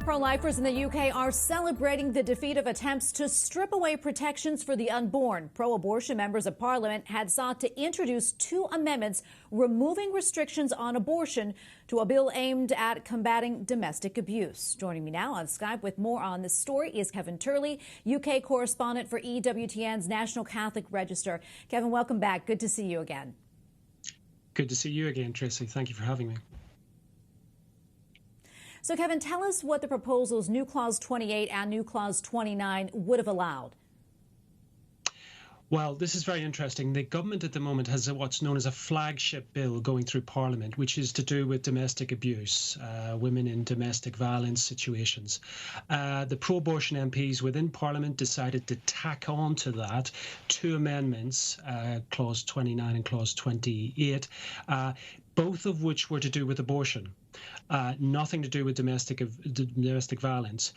Pro-lifers in the UK are celebrating the defeat of attempts to strip away protections for the unborn. Pro-abortion members of Parliament had sought to introduce two amendments removing restrictions on abortion to a bill aimed at combating domestic abuse. Joining me now on Skype with more on this story is Kevin Turley, UK correspondent for EWTN's National Catholic Register. Kevin, welcome back. Good to see you again. Good to see you again, Tracy. Thank you for having me. So, Kevin, tell us what the proposals, new Clause 28 and new Clause 29, would have allowed. Well, this is very interesting. The government at the moment has what's known as a flagship bill going through Parliament, which is to do with domestic abuse, women in domestic violence situations. The pro-abortion MPs within Parliament decided to tack on to that two amendments, Clause 29 and Clause 28, both of which were to do with abortion. Nothing to do with domestic violence.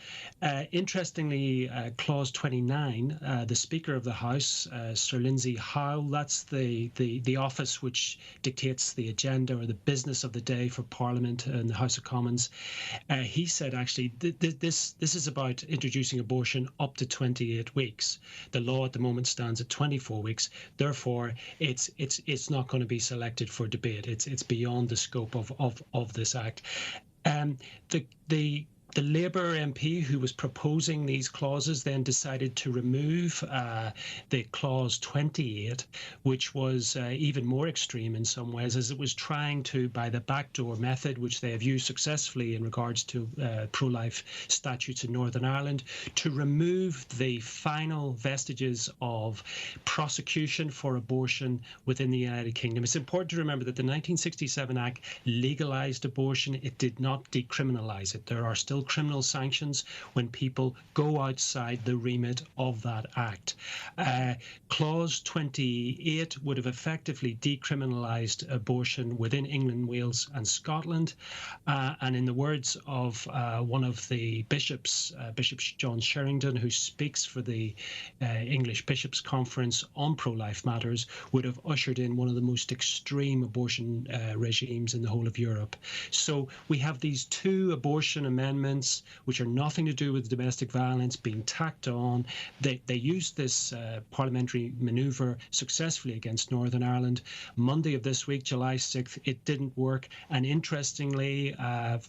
Interestingly, Clause 29, the Speaker of the House, Sir Lindsay Howe, that's the office which dictates the agenda or the business of the day for Parliament and the House of Commons. He said, actually, this is about introducing abortion up to 28 weeks. The law at the moment stands at 24 weeks. Therefore, it's not going to be selected for debate. It's beyond the scope of this act. The Labour MP who was proposing these clauses then decided to remove the Clause 28, which was even more extreme in some ways, as it was trying to, by the backdoor method, which they have used successfully in regards to pro-life statutes in Northern Ireland, to remove the final vestiges of prosecution for abortion within the United Kingdom. It's important to remember that the 1967 Act legalised abortion. It did not decriminalise it. There are still criminal sanctions when people go outside the remit of that act. Clause 28 would have effectively decriminalised abortion within England, Wales and Scotland. And in the words of one of the bishops, Bishop John Sherrington, who speaks for the English Bishops' Conference on pro-life matters, would have ushered in one of the most extreme abortion regimes in the whole of Europe. So we have these two abortion amendments which are nothing to do with domestic violence being tacked on. They used this parliamentary manoeuvre successfully against Northern Ireland. Monday of this week, July 6th, it didn't work. And interestingly,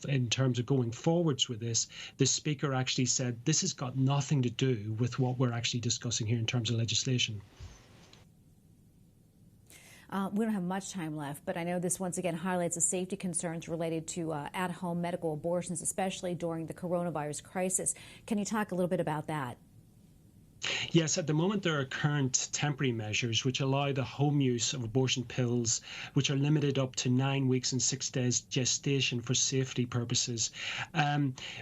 in terms of going forwards with this, the Speaker actually said this has got nothing to do with what we're actually discussing here in terms of legislation. We don't have much time left, but I know this once again highlights the safety concerns related to at-home medical abortions, especially during the coronavirus crisis. Can you talk a little bit about that? Yes, at the moment there are current temporary measures which allow the home use of abortion pills, which are limited up to 9 weeks and 6 days gestation for safety purposes.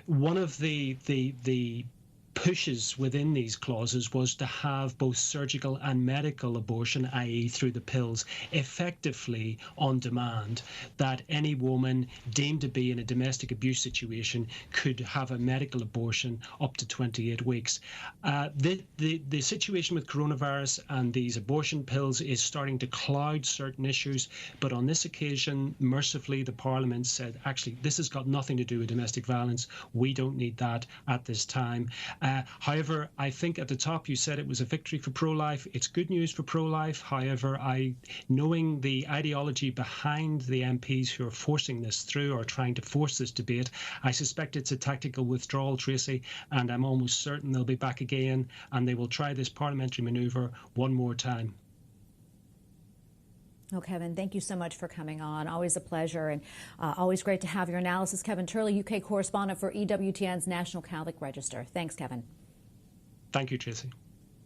One of the pushes within these clauses was to have both surgical and medical abortion, i.e. through the pills, effectively on demand, that any woman deemed to be in a domestic abuse situation could have a medical abortion up to 28 weeks. The situation with coronavirus and these abortion pills is starting to cloud certain issues, but on this occasion, mercifully, the Parliament said, actually, this has got nothing to do with domestic violence. We don't need that at this time. However, I think at the top you said it was a victory for pro-life. It's good news for pro-life. However, knowing the ideology behind the MPs who are forcing this through or trying to force this debate, I suspect it's a tactical withdrawal, Tracy, and I'm almost certain they'll be back again and they will try this parliamentary manoeuvre one more time. Oh, Kevin, thank you so much for coming on. Always a pleasure and always great to have your analysis. Kevin Turley, UK correspondent for EWTN's National Catholic Register. Thanks, Kevin. Thank you, Tracy.